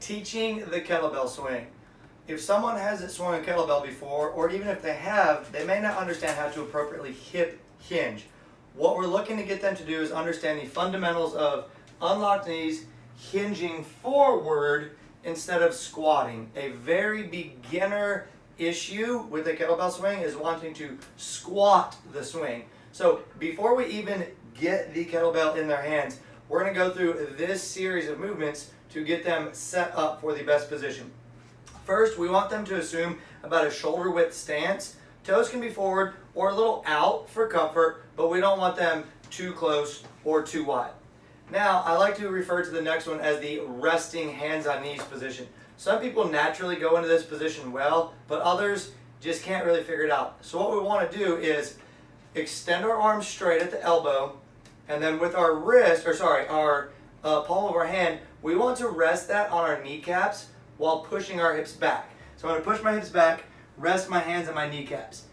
Teaching the kettlebell swing. If someone hasn't swung a kettlebell before, or even if they have, they may not understand how to appropriately hip hinge. What we're looking to get them to do is understand the fundamentals of unlocked knees, hinging forward instead of squatting. A very beginner issue with the kettlebell swing is wanting to squat the swing. So before we even get the kettlebell in their hands, we're going to go through this series of movements to get them set up for the best position. First, we want them to assume about a shoulder width stance. Toes can be forward or a little out for comfort, but we don't want them too close or too wide. Now, I like to refer to the next one as the resting hands on knees position. Some people naturally go into this position well, but others just can't really figure it out. So what we want to do is extend our arms straight at the elbow, and then with our palm of our hand, we want to rest that on our kneecaps while pushing our hips back. So I'm going to push my hips back, rest my hands on my kneecaps.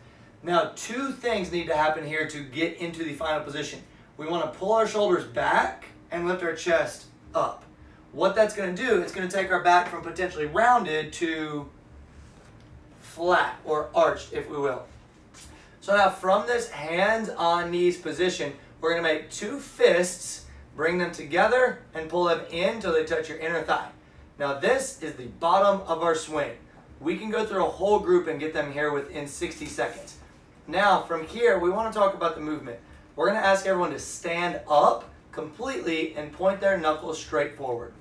Now, two things need to happen here to get into the final position. We want to pull our shoulders back and lift our chest up. What that's going to do, it's going to take our back from potentially rounded to flat or arched, if we will. So now from this hands on knees position, we're going to make two fists, bring them together, and pull them in until they touch your inner thigh. Now this is the bottom of our swing. We can go through a whole group and get them here within 60 seconds. Now from here, we want to talk about the movement. We're going to ask everyone to stand up completely and point their knuckles straight forward.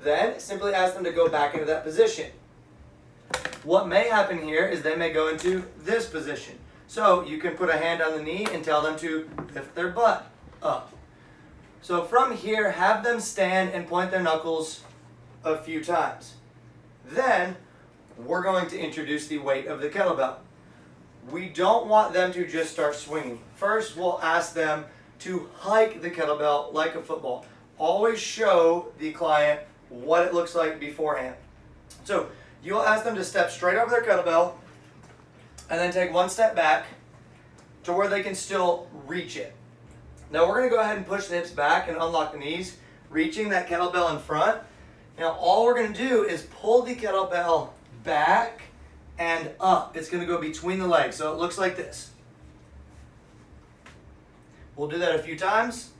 Then simply ask them to go back into that position. What may happen here is they may go into this position. So you can put a hand on the knee and tell them to lift their butt up. So from here, have them stand and point their knuckles a few times. Then we're going to introduce the weight of the kettlebell. We don't want them to just start swinging. First, we'll ask them to hike the kettlebell like a football. Always show the client what it looks like beforehand. So you'll ask them to step straight over their kettlebell and then take one step back to where they can still reach it. Now we're going to go ahead and push the hips back and unlock the knees, reaching that kettlebell in front. Now all we're going to do is pull the kettlebell back and up. It's going to go between the legs, so it looks like this. We'll do that a few times.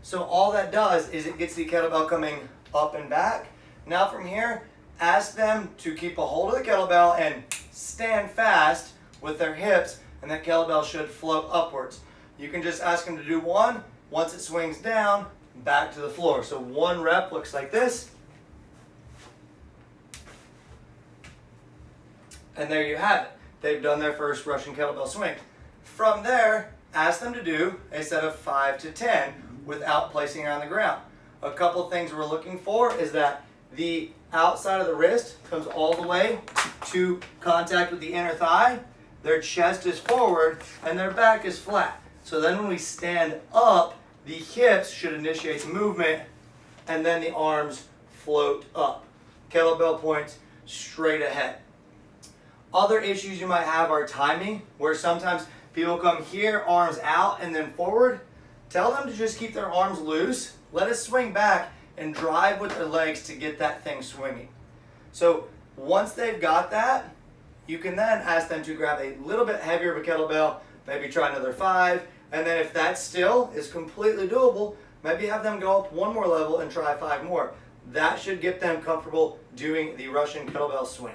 So all that does is it gets the kettlebell coming up and back. Now from here, ask them to keep a hold of the kettlebell and stand fast with their hips, and that kettlebell should float upwards. You can just ask them to do one. Once it swings down, back to the floor. So one rep looks like this. And there you have it. They've done their first Russian kettlebell swing. From there, ask them to do a set of 5 to 10 without placing it on the ground. A couple things we're looking for is that the outside of the wrist comes all the way to contact with the inner thigh, their chest is forward, and their back is flat. So then when we stand up, the hips should initiate movement, and then the arms float up. Kettlebell points straight ahead. Other issues you might have are timing, where sometimes people come here, arms out, and then forward. Tell them to just keep their arms loose, let it swing back, and drive with their legs to get that thing swinging. So once they've got that, you can then ask them to grab a little bit heavier of a kettlebell, maybe try another 5, and then if that still is completely doable, maybe have them go up one more level and try 5 more. That should get them comfortable doing the Russian kettlebell swing.